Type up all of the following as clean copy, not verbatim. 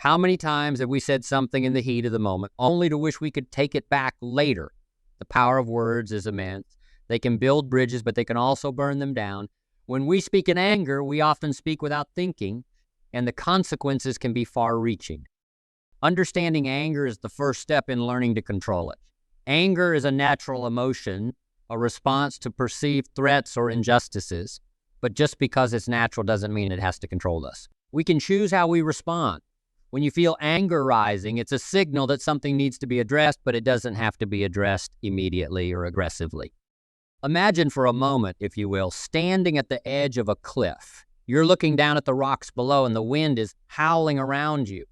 How many times have we said something in the heat of the moment, only to wish we could take it back later? The power of words is immense. They can build bridges, but they can also burn them down. When we speak in anger, we often speak without thinking, and the consequences can be far-reaching. Understanding anger is the first step in learning to control it. Anger is a natural emotion, a response to perceived threats or injustices, but just because it's natural doesn't mean it has to control us. We can choose how we respond. When you feel anger rising, it's a signal that something needs to be addressed, but it doesn't have to be addressed immediately or aggressively. Imagine for a moment, if you will, standing at the edge of a cliff. You're looking down at the rocks below and the wind is howling around you.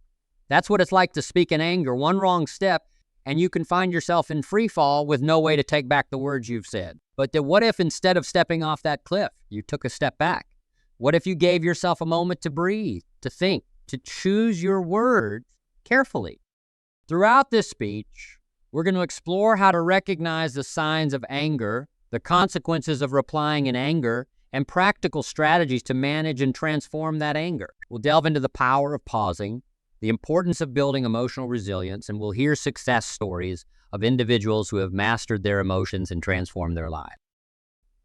That's what it's like to speak in anger. One wrong step and you can find yourself in free fall with no way to take back the words you've said. But what if instead of stepping off that cliff, you took a step back? What if you gave yourself a moment to breathe, to think, to choose your words carefully? Throughout this speech, we're going to explore how to recognize the signs of anger, the consequences of replying in anger, and practical strategies to manage and transform that anger. We'll delve into the power of pausing, the importance of building emotional resilience, and we'll hear success stories of individuals who have mastered their emotions and transformed their lives.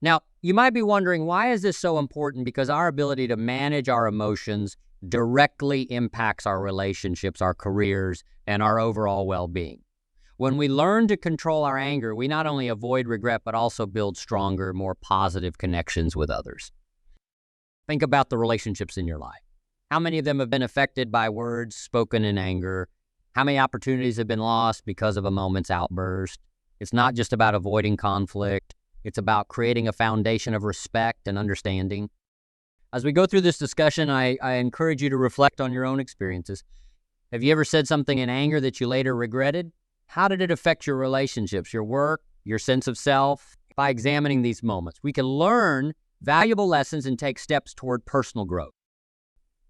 Now, you might be wondering, why is this so important? Because our ability to manage our emotions directly impacts our relationships, our careers, and our overall well-being. When we learn to control our anger, we not only avoid regret, but also build stronger, more positive connections with others. Think about the relationships in your life. How many of them have been affected by words spoken in anger? How many opportunities have been lost because of a moment's outburst? It's not just about avoiding conflict. It's about creating a foundation of respect and understanding. As we go through this discussion, I encourage you to reflect on your own experiences. Have you ever said something in anger that you later regretted? How did it affect your relationships, your work, your sense of self? By examining these moments, we can learn valuable lessons and take steps toward personal growth.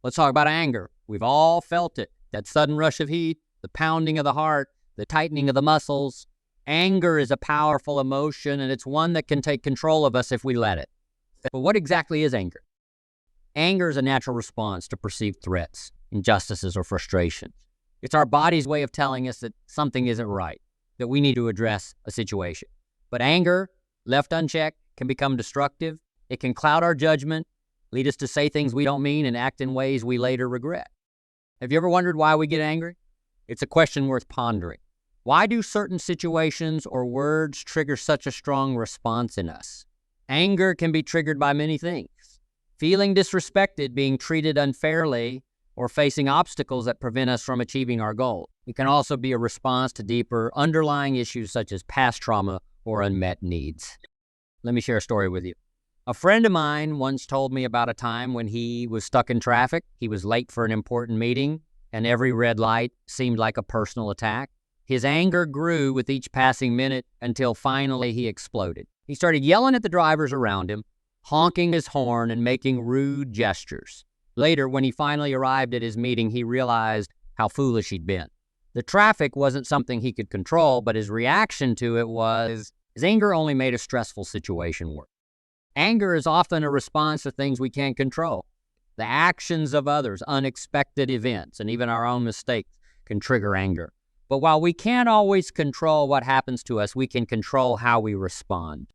Let's talk about anger. We've all felt it. That sudden rush of heat, the pounding of the heart, the tightening of the muscles. Anger is a powerful emotion, and it's one that can take control of us if we let it. But what exactly is anger? Anger is a natural response to perceived threats, injustices, or frustrations. It's our body's way of telling us that something isn't right, that we need to address a situation. But anger, left unchecked, can become destructive. It can cloud our judgment, lead us to say things we don't mean, and act in ways we later regret. Have you ever wondered why we get angry? It's a question worth pondering. Why do certain situations or words trigger such a strong response in us? Anger can be triggered by many things. Feeling disrespected, being treated unfairly, or facing obstacles that prevent us from achieving our goal. It can also be a response to deeper underlying issues such as past trauma or unmet needs. Let me share a story with you. A friend of mine once told me about a time when he was stuck in traffic. He was late for an important meeting, and every red light seemed like a personal attack. His anger grew with each passing minute until finally he exploded. He started yelling at the drivers around him, honking his horn and making rude gestures. Later, when he finally arrived at his meeting, he realized how foolish he'd been. The traffic wasn't something he could control, but his reaction to it was, his anger only made a stressful situation worse. Anger is often a response to things we can't control. The actions of others, unexpected events, and even our own mistakes can trigger anger. But while we can't always control what happens to us, we can control how we respond.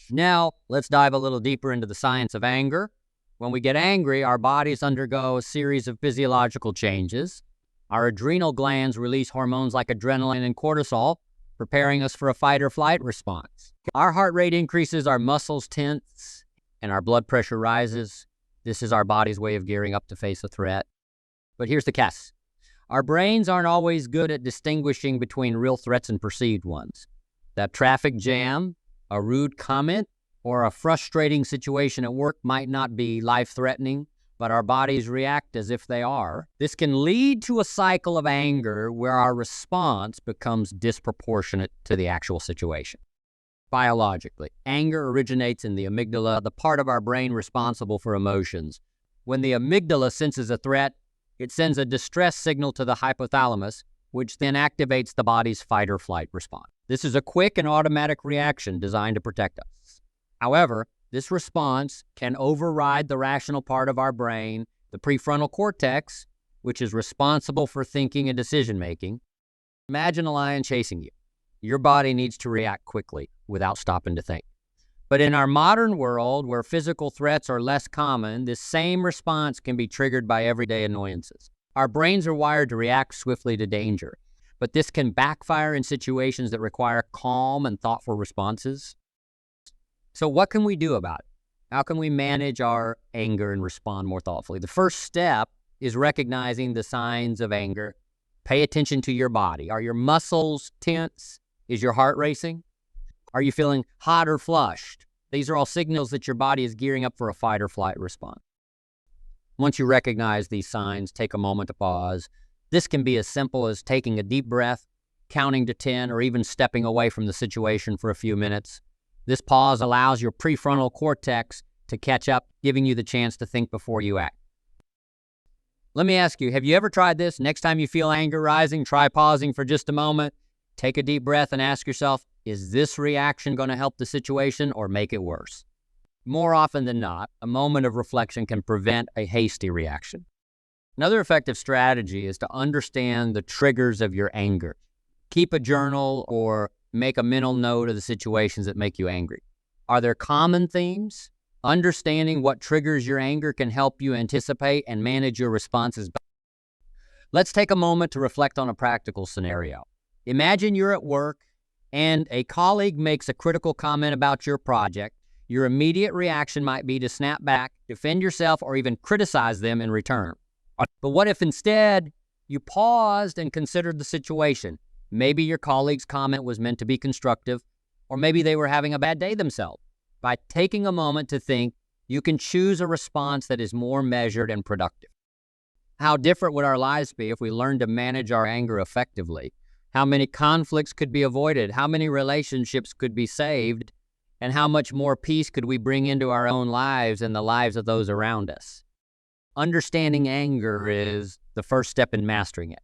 Now, let's dive a little deeper into the science of anger. When we get angry, our bodies undergo a series of physiological changes. Our adrenal glands release hormones like adrenaline and cortisol, preparing us for a fight or flight response. Our heart rate increases, our muscles tense, and our blood pressure rises. This is our body's way of gearing up to face a threat. But here's the catch. Our brains aren't always good at distinguishing between real threats and perceived ones. That traffic jam, a rude comment, or a frustrating situation at work might not be life-threatening, but our bodies react as if they are. This can lead to a cycle of anger where our response becomes disproportionate to the actual situation. Biologically, anger originates in the amygdala, the part of our brain responsible for emotions. When the amygdala senses a threat, it sends a distress signal to the hypothalamus, which then activates the body's fight or flight response. This is a quick and automatic reaction designed to protect us. However, this response can override the rational part of our brain, the prefrontal cortex, which is responsible for thinking and decision-making. Imagine a lion chasing you. Your body needs to react quickly without stopping to think. But in our modern world, where physical threats are less common, this same response can be triggered by everyday annoyances. Our brains are wired to react swiftly to danger, but this can backfire in situations that require calm and thoughtful responses. So what can we do about it? How can we manage our anger and respond more thoughtfully? The first step is recognizing the signs of anger. Pay attention to your body. Are your muscles tense? Is your heart racing? Are you feeling hot or flushed? These are all signals that your body is gearing up for a fight or flight response. Once you recognize these signs, take a moment to pause. This can be as simple as taking a deep breath, counting to 10, or even stepping away from the situation for a few minutes. This pause allows your prefrontal cortex to catch up, giving you the chance to think before you act. Let me ask you, have you ever tried this? Next time you feel anger rising, try pausing for just a moment. Take a deep breath and ask yourself, is this reaction going to help the situation or make it worse? More often than not, a moment of reflection can prevent a hasty reaction. Another effective strategy is to understand the triggers of your anger. Keep a journal or make a mental note of the situations that make you angry. Are there common themes? Understanding what triggers your anger can help you anticipate and manage your responses. Let's take a moment to reflect on a practical scenario. Imagine you're at work and a colleague makes a critical comment about your project. Your immediate reaction might be to snap back, defend yourself, or even criticize them in return. But what if instead you paused and considered the situation? Maybe your colleague's comment was meant to be constructive, or maybe they were having a bad day themselves. By taking a moment to think, you can choose a response that is more measured and productive. How different would our lives be if we learned to manage our anger effectively? How many conflicts could be avoided? How many relationships could be saved? And how much more peace could we bring into our own lives and the lives of those around us? Understanding anger is the first step in mastering it.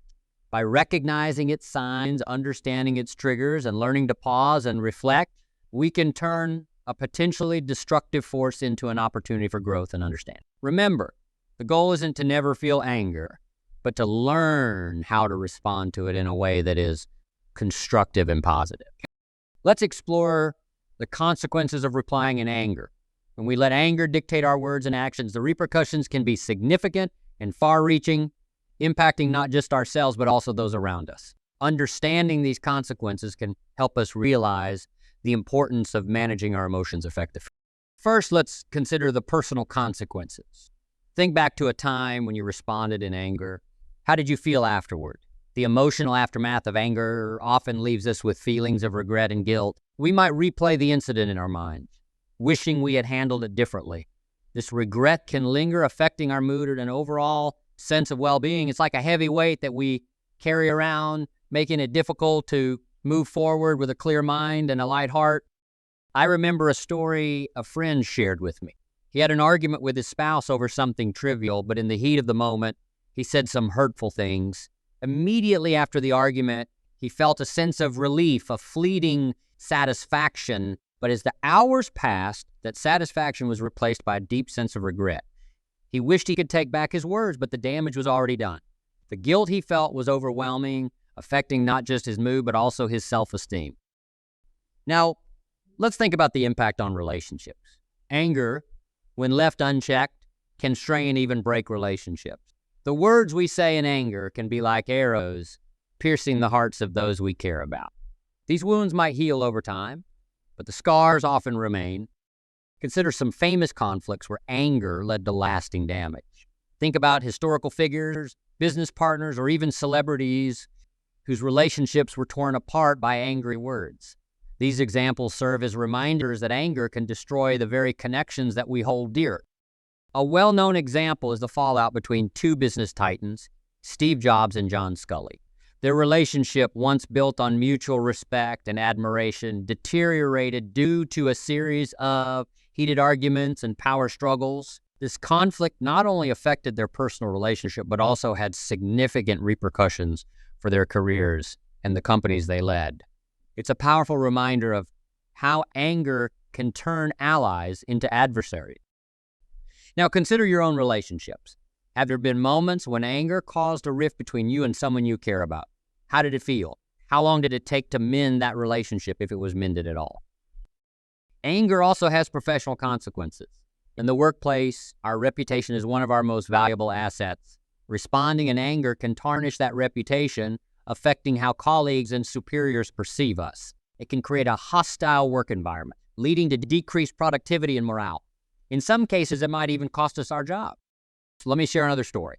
By recognizing its signs, understanding its triggers, and learning to pause and reflect, we can turn a potentially destructive force into an opportunity for growth and understanding. Remember, the goal isn't to never feel anger, but to learn how to respond to it in a way that is constructive and positive. Let's explore the consequences of replying in anger. When we let anger dictate our words and actions, the repercussions can be significant and far-reaching, impacting not just ourselves, but also those around us. Understanding these consequences can help us realize the importance of managing our emotions effectively. First, let's consider the personal consequences. Think back to a time when you responded in anger. How did you feel afterward? The emotional aftermath of anger often leaves us with feelings of regret and guilt. We might replay the incident in our minds, wishing we had handled it differently. This regret can linger, affecting our mood and an overall sense of well-being. It's like a heavy weight that we carry around, making it difficult to move forward with a clear mind and a light heart. I remember a story a friend shared with me. He had an argument with his spouse over something trivial, but in the heat of the moment, he said some hurtful things. Immediately after the argument, he felt a sense of relief, a fleeting satisfaction. But as the hours passed, that satisfaction was replaced by a deep sense of regret. He wished he could take back his words, but the damage was already done. The guilt he felt was overwhelming, affecting not just his mood, but also his self-esteem. Now, let's think about the impact on relationships. Anger, when left unchecked, can strain, even break relationships. The words we say in anger can be like arrows, piercing the hearts of those we care about. These wounds might heal over time, but the scars often remain. Consider some famous conflicts where anger led to lasting damage. Think about historical figures, business partners, or even celebrities whose relationships were torn apart by angry words. These examples serve as reminders that anger can destroy the very connections that we hold dear. A well-known example is the fallout between two business titans, Steve Jobs and John Sculley. Their relationship, once built on mutual respect and admiration, deteriorated due to a series of heated arguments and power struggles. This conflict not only affected their personal relationship, but also had significant repercussions for their careers and the companies they led. It's a powerful reminder of how anger can turn allies into adversaries. Now consider your own relationships. Have there been moments when anger caused a rift between you and someone you care about? How did it feel? How long did it take to mend that relationship, if it was mended at all? Anger also has professional consequences. In the workplace, our reputation is one of our most valuable assets. Responding in anger can tarnish that reputation, affecting how colleagues and superiors perceive us. It can create a hostile work environment, leading to decreased productivity and morale. In some cases, it might even cost us our job. So let me share another story.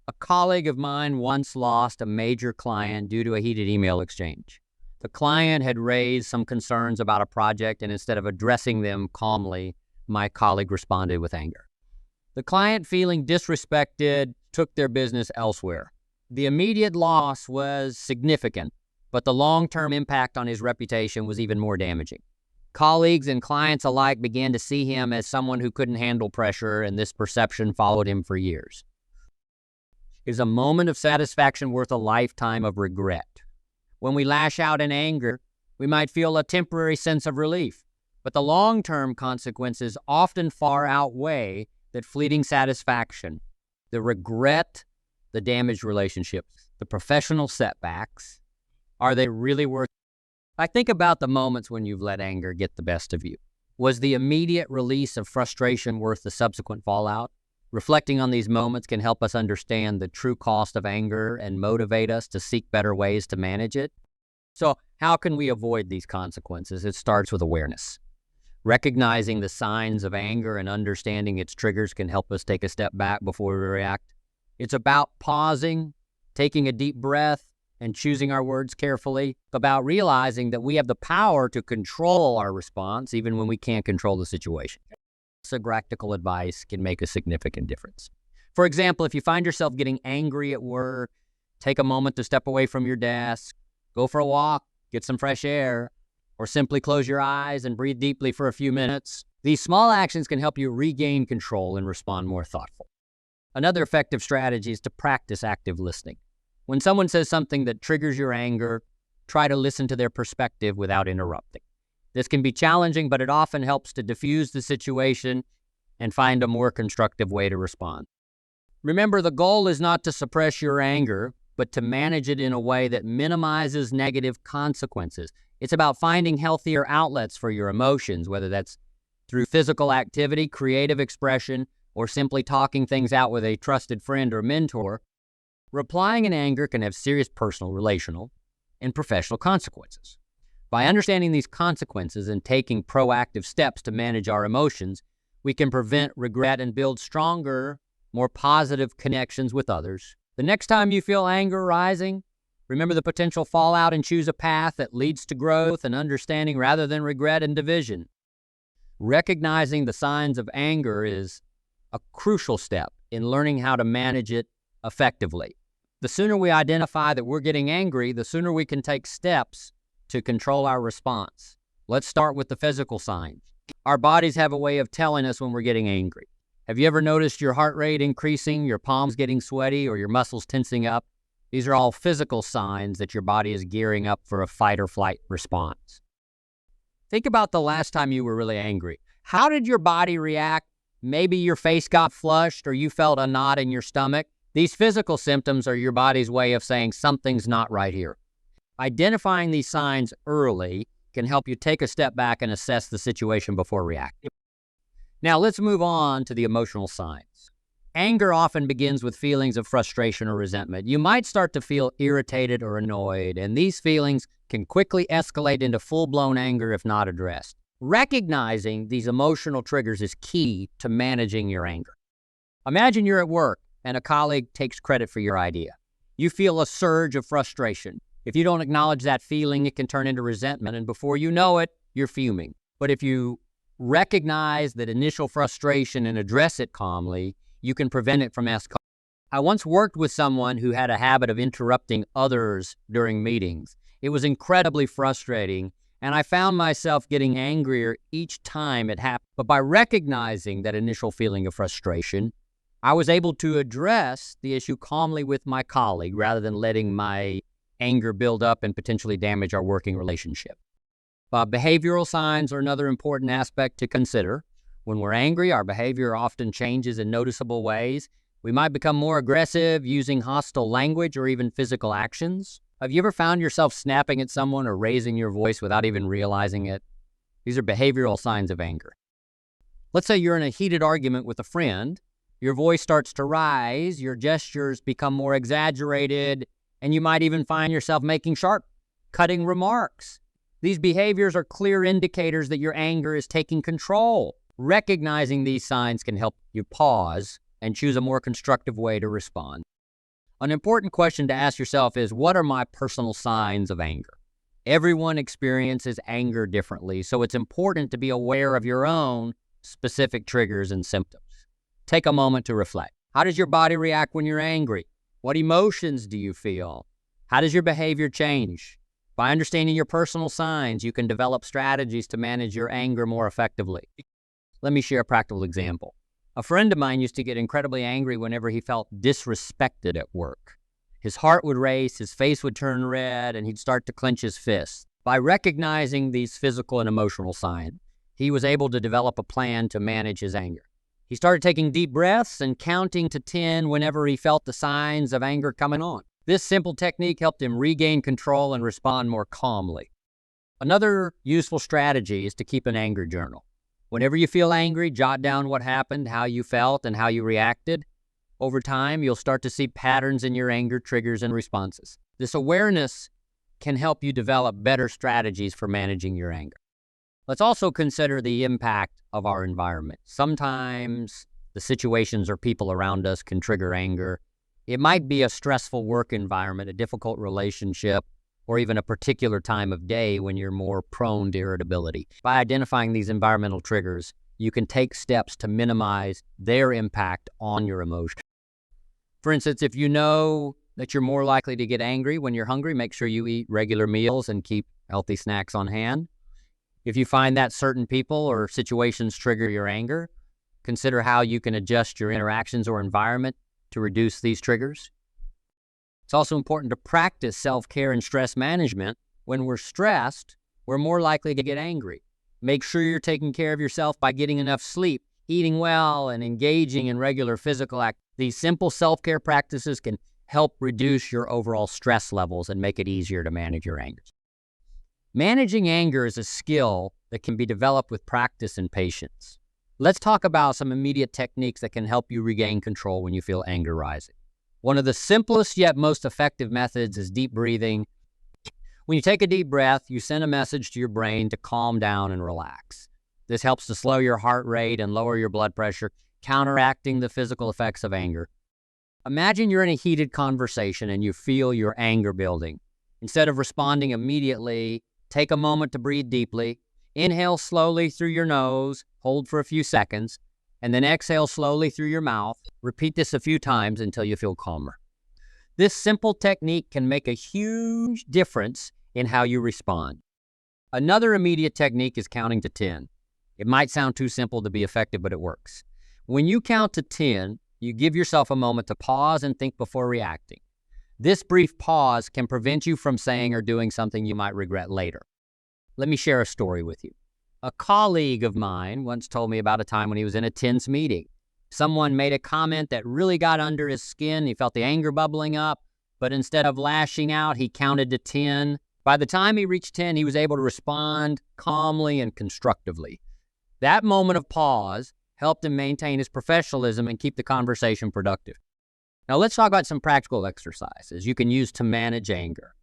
A colleague of mine once lost a major client due to a heated email exchange. The client had raised some concerns about a project, and instead of addressing them calmly, my colleague responded with anger. The client, feeling disrespected, took their business elsewhere. The immediate loss was significant, but the long-term impact on his reputation was even more damaging. Colleagues and clients alike began to see him as someone who couldn't handle pressure, and this perception followed him for years. Is a moment of satisfaction worth a lifetime of regret? When we lash out in anger, we might feel a temporary sense of relief, but the long-term consequences often far outweigh that fleeting satisfaction. The regret, the damaged relationships, the professional setbacks, are they really worth it? I think about the moments when you've let anger get the best of you. Was the immediate release of frustration worth the subsequent fallout? Reflecting on these moments can help us understand the true cost of anger and motivate us to seek better ways to manage it. So how can we avoid these consequences? It starts with awareness. Recognizing the signs of anger and understanding its triggers can help us take a step back before we react. It's about pausing, taking a deep breath, and choosing our words carefully, about realizing that we have the power to control our response even when we can't control the situation. So practical advice can make a significant difference. For example, if you find yourself getting angry at work, take a moment to step away from your desk, go for a walk, get some fresh air, or simply close your eyes and breathe deeply for a few minutes. These small actions can help you regain control and respond more thoughtfully. Another effective strategy is to practice active listening. When someone says something that triggers your anger, try to listen to their perspective without interrupting. This can be challenging, but it often helps to diffuse the situation and find a more constructive way to respond. Remember, the goal is not to suppress your anger, but to manage it in a way that minimizes negative consequences. It's about finding healthier outlets for your emotions, whether that's through physical activity, creative expression, or simply talking things out with a trusted friend or mentor. Replying in anger can have serious personal, relational, and professional consequences. By understanding these consequences and taking proactive steps to manage our emotions, we can prevent regret and build stronger, more positive connections with others. The next time you feel anger rising, remember the potential fallout and choose a path that leads to growth and understanding rather than regret and division. Recognizing the signs of anger is a crucial step in learning how to manage it effectively. The sooner we identify that we're getting angry, the sooner we can take steps to control our response. Let's start with the physical signs. Our bodies have a way of telling us when we're getting angry. Have you ever noticed your heart rate increasing, your palms getting sweaty, or your muscles tensing up? These are all physical signs that your body is gearing up for a fight or flight response. Think about the last time you were really angry. How did your body react? Maybe your face got flushed or you felt a knot in your stomach. These physical symptoms are your body's way of saying something's not right here. Identifying these signs early can help you take a step back and assess the situation before reacting. Now let's move on to the emotional signs. Anger often begins with feelings of frustration or resentment. You might start to feel irritated or annoyed, and these feelings can quickly escalate into full-blown anger if not addressed. Recognizing these emotional triggers is key to managing your anger. Imagine you're at work and a colleague takes credit for your idea. You feel a surge of frustration. If you don't acknowledge that feeling, it can turn into resentment, and before you know it, you're fuming. But if you recognize that initial frustration and address it calmly, you can prevent it from escalating. I once worked with someone who had a habit of interrupting others during meetings. It was incredibly frustrating, and I found myself getting angrier each time it happened. But by recognizing that initial feeling of frustration, I was able to address the issue calmly with my colleague rather than letting my anger build up and potentially damage our working relationship. Behavioral signs are another important aspect to consider. When we're angry, our behavior often changes in noticeable ways. We might become more aggressive, using hostile language or even physical actions. Have you ever found yourself snapping at someone or raising your voice without even realizing it? These are behavioral signs of anger. Let's say you're in a heated argument with a friend. Your voice starts to rise, your gestures become more exaggerated, and you might even find yourself making sharp, cutting remarks. These behaviors are clear indicators that your anger is taking control. Recognizing these signs can help you pause and choose a more constructive way to respond. An important question to ask yourself is, what are my personal signs of anger? Everyone experiences anger differently, so it's important to be aware of your own specific triggers and symptoms. Take a moment to reflect. How does your body react when you're angry? What emotions do you feel? How does your behavior change? By understanding your personal signs, you can develop strategies to manage your anger more effectively. Let me share a practical example. A friend of mine used to get incredibly angry whenever he felt disrespected at work. His heart would race, his face would turn red, and he'd start to clench his fists. By recognizing these physical and emotional signs, he was able to develop a plan to manage his anger. He started taking deep breaths and counting to 10 whenever he felt the signs of anger coming on. This simple technique helped him regain control and respond more calmly. Another useful strategy is to keep an anger journal. Whenever you feel angry, jot down what happened, how you felt, and how you reacted. Over time, you'll start to see patterns in your anger triggers and responses. This awareness can help you develop better strategies for managing your anger. Let's also consider the impact of our environment. Sometimes the situations or people around us can trigger anger. It might be a stressful work environment, a difficult relationship, or even a particular time of day when you're more prone to irritability. By identifying these environmental triggers, you can take steps to minimize their impact on your emotion. For instance, if you know that you're more likely to get angry when you're hungry, make sure you eat regular meals and keep healthy snacks on hand. If you find that certain people or situations trigger your anger, consider how you can adjust your interactions or environment to reduce these triggers. It's also important to practice self-care and stress management. When we're stressed, we're more likely to get angry. Make sure you're taking care of yourself by getting enough sleep, eating well, and engaging in regular physical activity. These simple self-care practices can help reduce your overall stress levels and make it easier to manage your anger. Managing anger is a skill that can be developed with practice and patience. Let's talk about some immediate techniques that can help you regain control when you feel anger rising. One of the simplest yet most effective methods is deep breathing. When you take a deep breath, you send a message to your brain to calm down and relax. This helps to slow your heart rate and lower your blood pressure, counteracting the physical effects of anger. Imagine you're in a heated conversation and you feel your anger building. Instead of responding immediately, take a moment to breathe deeply. Inhale slowly through your nose, hold for a few seconds, and then exhale slowly through your mouth. Repeat this a few times until you feel calmer. This simple technique can make a huge difference in how you respond. Another immediate technique is counting to 10. It might sound too simple to be effective, but it works. When you count to 10, you give yourself a moment to pause and think before reacting. This brief pause can prevent you from saying or doing something you might regret later. Let me share a story with you. A colleague of mine once told me about a time when he was in a tense meeting. Someone made a comment that really got under his skin. He felt the anger bubbling up, but instead of lashing out, he counted to 10. By the time he reached 10, he was able to respond calmly and constructively. That moment of pause helped him maintain his professionalism and keep the conversation productive. Now let's talk about some practical exercises you can use to manage anger.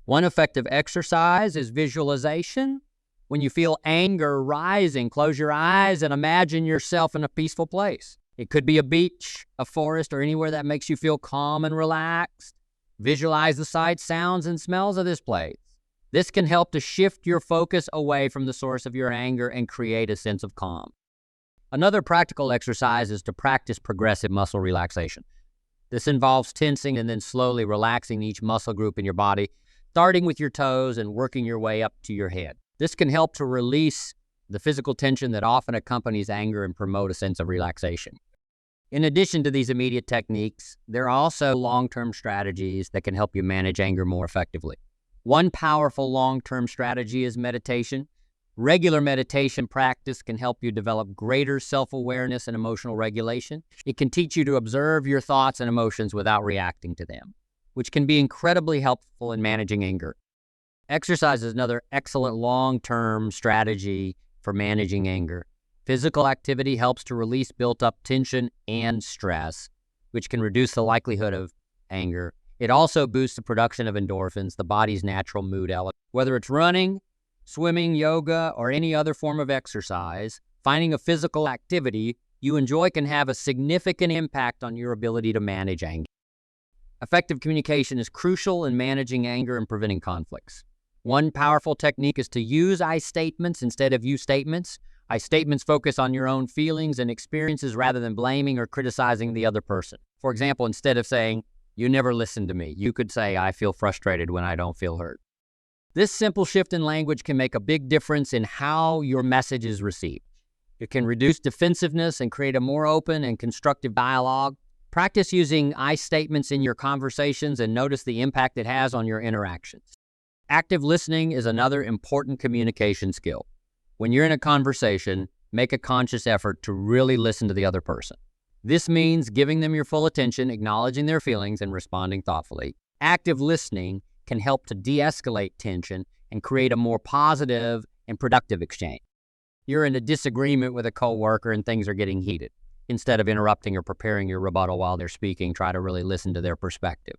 One effective exercise is visualization. When you feel anger rising, close your eyes and imagine yourself in a peaceful place. It could be a beach, a forest, or anywhere that makes you feel calm and relaxed. Visualize the sights, sounds, and smells of this place. This can help to shift your focus away from the source of your anger and create a sense of calm. Another practical exercise is to practice progressive muscle relaxation. This involves tensing and then slowly relaxing each muscle group in your body, starting with your toes and working your way up to your head. This can help to release the physical tension that often accompanies anger and promote a sense of relaxation. In addition to these immediate techniques, there are also long-term strategies that can help you manage anger more effectively. One powerful long-term strategy is meditation. Regular meditation practice can help you develop greater self-awareness and emotional regulation. It can teach you to observe your thoughts and emotions without reacting to them, which can be incredibly helpful in managing anger. Exercise is another excellent long-term strategy for managing anger. Physical activity helps to release built-up tension and stress, which can reduce the likelihood of anger. It also boosts the production of endorphins, the body's natural mood element. Whether it's running, swimming, yoga, or any other form of exercise, finding a physical activity you enjoy can have a significant impact on your ability to manage anger. Effective communication is crucial in managing anger and preventing conflicts. One powerful technique is to use I statements instead of you statements. I statements focus on your own feelings and experiences rather than blaming or criticizing the other person. For example, instead of saying, "You never listen to me," you could say, "I feel frustrated when I don't feel heard." This simple shift in language can make a big difference in how your message is received. It can reduce defensiveness and create a more open and constructive dialogue. Practice using I statements in your conversations and notice the impact it has on your interactions. Active listening is another important communication skill. When you're in a conversation, make a conscious effort to really listen to the other person. This means giving them your full attention, acknowledging their feelings, and responding thoughtfully. Active listening can help to de-escalate tension and create a more positive and productive exchange. You're in a disagreement with a coworker and things are getting heated. Instead of interrupting or preparing your rebuttal while they're speaking, try to really listen to their perspective.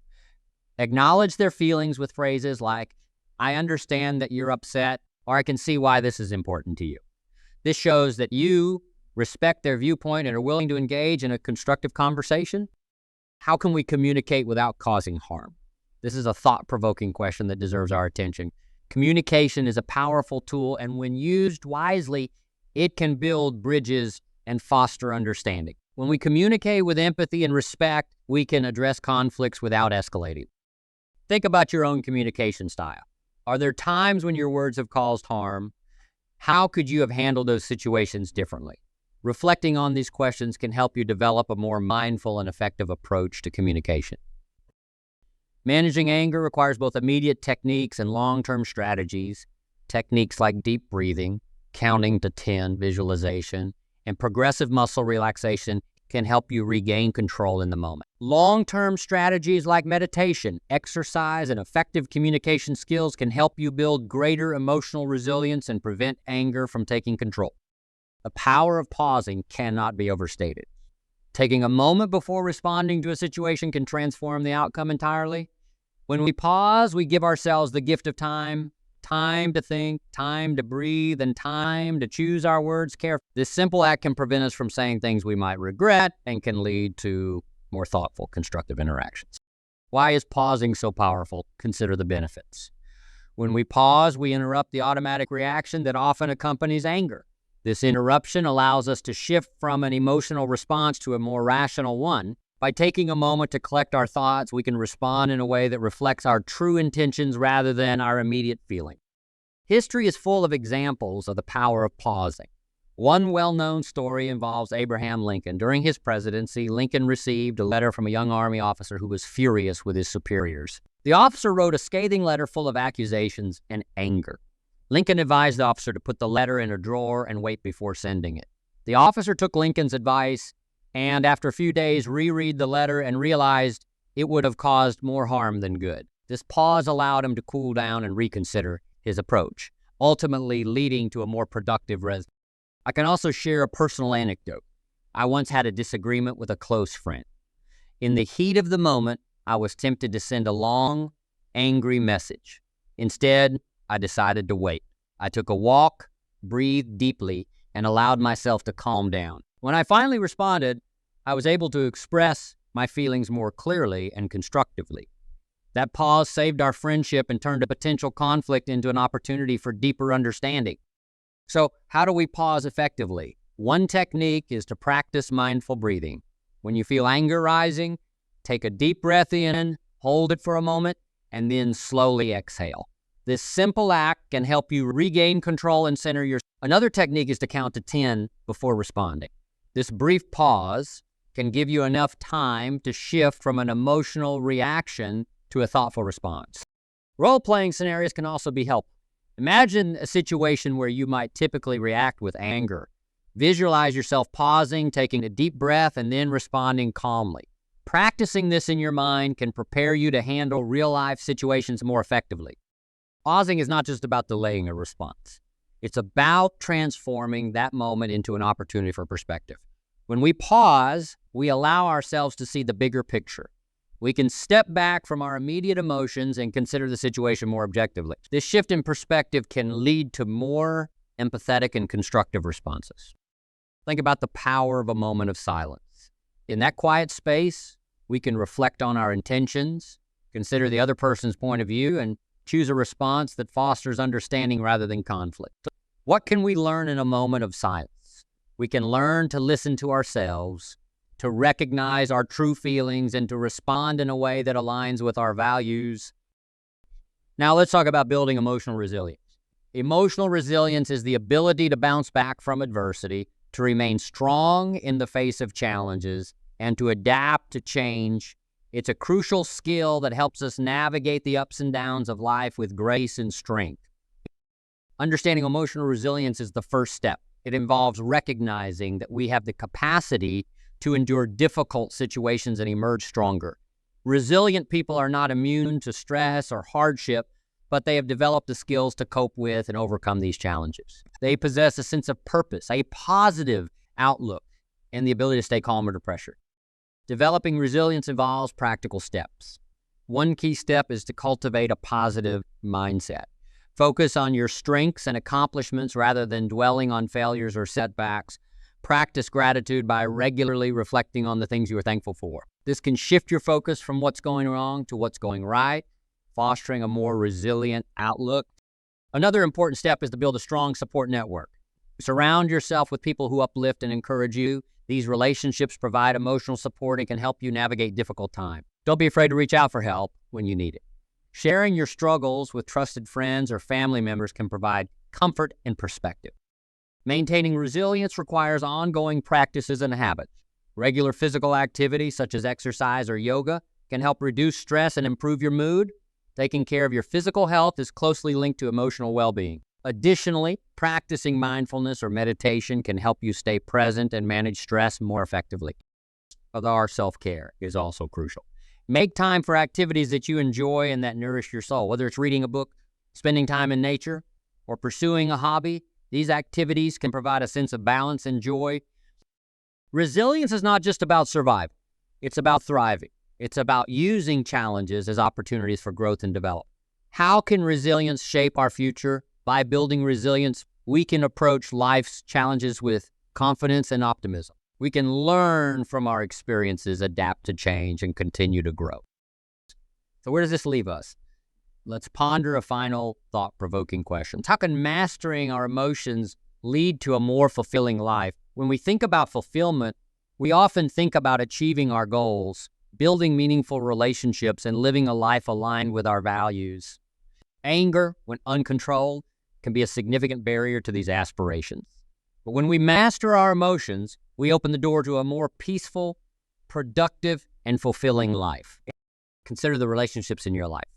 Acknowledge their feelings with phrases like, "I understand that you're upset," or "I can see why this is important to you." This shows that you respect their viewpoint and are willing to engage in a constructive conversation. How can we communicate without causing harm? This is a thought-provoking question that deserves our attention. Communication is a powerful tool, and when used wisely, it can build bridges and foster understanding. When we communicate with empathy and respect, we can address conflicts without escalating. Think about your own communication style. Are there times when your words have caused harm? How could you have handled those situations differently? Reflecting on these questions can help you develop a more mindful and effective approach to communication. Managing anger requires both immediate techniques and long-term strategies. Techniques like deep breathing, counting to 10, visualization, and progressive muscle relaxation can help you regain control in the moment. Long-term strategies like meditation, exercise, and effective communication skills can help you build greater emotional resilience and prevent anger from taking control. The power of pausing cannot be overstated. Taking a moment before responding to a situation can transform the outcome entirely. When we pause, we give ourselves the gift of time, time to think, time to breathe, and time to choose our words carefully. This simple act can prevent us from saying things we might regret and can lead to more thoughtful, constructive interactions. Why is pausing so powerful? Consider the benefits. When we pause, we interrupt the automatic reaction that often accompanies anger. This interruption allows us to shift from an emotional response to a more rational one. By taking a moment to collect our thoughts, we can respond in a way that reflects our true intentions rather than our immediate feeling. History is full of examples of the power of pausing. One well-known story involves Abraham Lincoln. During his presidency, Lincoln received a letter from a young Army officer who was furious with his superiors. The officer wrote a scathing letter full of accusations and anger. Lincoln advised the officer to put the letter in a drawer and wait before sending it. The officer took Lincoln's advice and, after a few days, reread the letter and realized it would have caused more harm than good. This pause allowed him to cool down and reconsider his approach, ultimately leading to a more productive resolution. I can also share a personal anecdote. I once had a disagreement with a close friend. In the heat of the moment, I was tempted to send a long, angry message. Instead, I decided to wait. I took a walk, breathed deeply, and allowed myself to calm down. When I finally responded, I was able to express my feelings more clearly and constructively. That pause saved our friendship and turned a potential conflict into an opportunity for deeper understanding. So, how do we pause effectively? One technique is to practice mindful breathing. When you feel anger rising, take a deep breath in, hold it for a moment, and then slowly exhale. This simple act can help you regain control and center your... Another technique is to count to 10 before responding. This brief pause can give you enough time to shift from an emotional reaction to a thoughtful response. Role-playing scenarios can also be helpful. Imagine a situation where you might typically react with anger. Visualize yourself pausing, taking a deep breath, and then responding calmly. Practicing this in your mind can prepare you to handle real-life situations more effectively. Pausing is not just about delaying a response. It's about transforming that moment into an opportunity for perspective. When we pause, we allow ourselves to see the bigger picture. We can step back from our immediate emotions and consider the situation more objectively. This shift in perspective can lead to more empathetic and constructive responses. Think about the power of a moment of silence. In that quiet space, we can reflect on our intentions, consider the other person's point of view, and choose a response that fosters understanding rather than conflict. What can we learn in a moment of silence? We can learn to listen to ourselves, to recognize our true feelings, and to respond in a way that aligns with our values. Now let's talk about building emotional resilience. Emotional resilience is the ability to bounce back from adversity, to remain strong in the face of challenges, and to adapt to change. It's a crucial skill that helps us navigate the ups and downs of life with grace and strength. Understanding emotional resilience is the first step. It involves recognizing that we have the capacity to endure difficult situations and emerge stronger. Resilient people are not immune to stress or hardship, but they have developed the skills to cope with and overcome these challenges. They possess a sense of purpose, a positive outlook, and the ability to stay calm under pressure. Developing resilience involves practical steps. One key step is to cultivate a positive mindset. Focus on your strengths and accomplishments rather than dwelling on failures or setbacks. Practice gratitude by regularly reflecting on the things you are thankful for. This can shift your focus from what's going wrong to what's going right, fostering a more resilient outlook. Another important step is to build a strong support network. Surround yourself with people who uplift and encourage you. These relationships provide emotional support and can help you navigate difficult times. Don't be afraid to reach out for help when you need it. Sharing your struggles with trusted friends or family members can provide comfort and perspective. Maintaining resilience requires ongoing practices and habits. Regular physical activity, such as exercise or yoga, can help reduce stress and improve your mood. Taking care of your physical health is closely linked to emotional well-being. Additionally, practicing mindfulness or meditation can help you stay present and manage stress more effectively. Our self-care is also crucial. Make time for activities that you enjoy and that nourish your soul. Whether it's reading a book, spending time in nature, or pursuing a hobby, these activities can provide a sense of balance and joy. Resilience is not just about survival. It's about thriving. It's about using challenges as opportunities for growth and development. How can resilience shape our future? By building resilience, we can approach life's challenges with confidence and optimism. We can learn from our experiences, adapt to change, and continue to grow. So where does this leave us? Let's ponder a final thought-provoking question. How can mastering our emotions lead to a more fulfilling life? When we think about fulfillment, we often think about achieving our goals, building meaningful relationships, and living a life aligned with our values. Anger, when uncontrolled, can be a significant barrier to these aspirations. But when we master our emotions, we open the door to a more peaceful, productive, and fulfilling life. Consider the relationships in your life.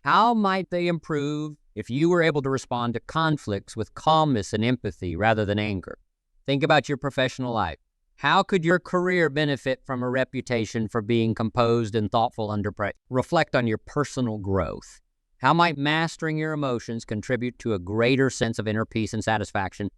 How might they improve if you were able to respond to conflicts with calmness and empathy rather than anger? Think about your professional life. How could your career benefit from a reputation for being composed and thoughtful under pressure? Reflect on your personal growth. How might mastering your emotions contribute to a greater sense of inner peace and satisfaction?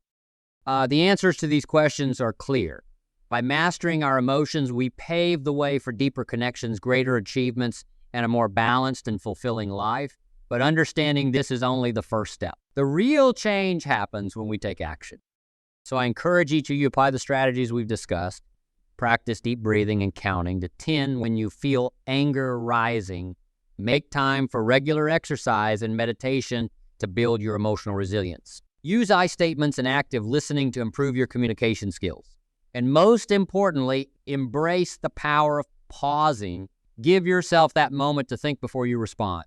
The answers to these questions are clear. By mastering our emotions, we pave the way for deeper connections, greater achievements, and a more balanced and fulfilling life. But understanding this is only the first step. The real change happens when we take action. So I encourage each of you to apply the strategies we've discussed. Practice deep breathing and counting to 10 when you feel anger rising. Make time for regular exercise and meditation to build your emotional resilience. Use I statements and active listening to improve your communication skills. And most importantly, embrace the power of pausing. Give yourself that moment to think before you respond.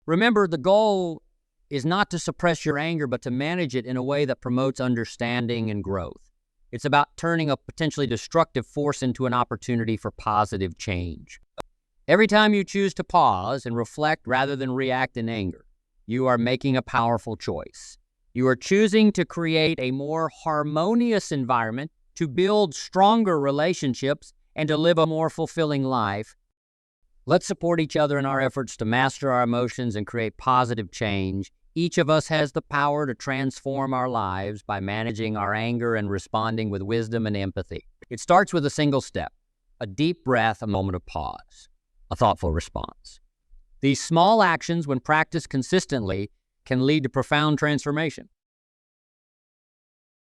Remember, the goal is not to suppress your anger, but to manage it in a way that promotes understanding and growth. It's about turning a potentially destructive force into an opportunity for positive change. Every time you choose to pause and reflect rather than react in anger, you are making a powerful choice. You are choosing to create a more harmonious environment, to build stronger relationships, and to live a more fulfilling life. Let's support each other in our efforts to master our emotions and create positive change. Each of us has the power to transform our lives by managing our anger and responding with wisdom and empathy. It starts with a single step, a deep breath, a moment of pause, a thoughtful response. These small actions, when practiced consistently, can lead to profound transformation.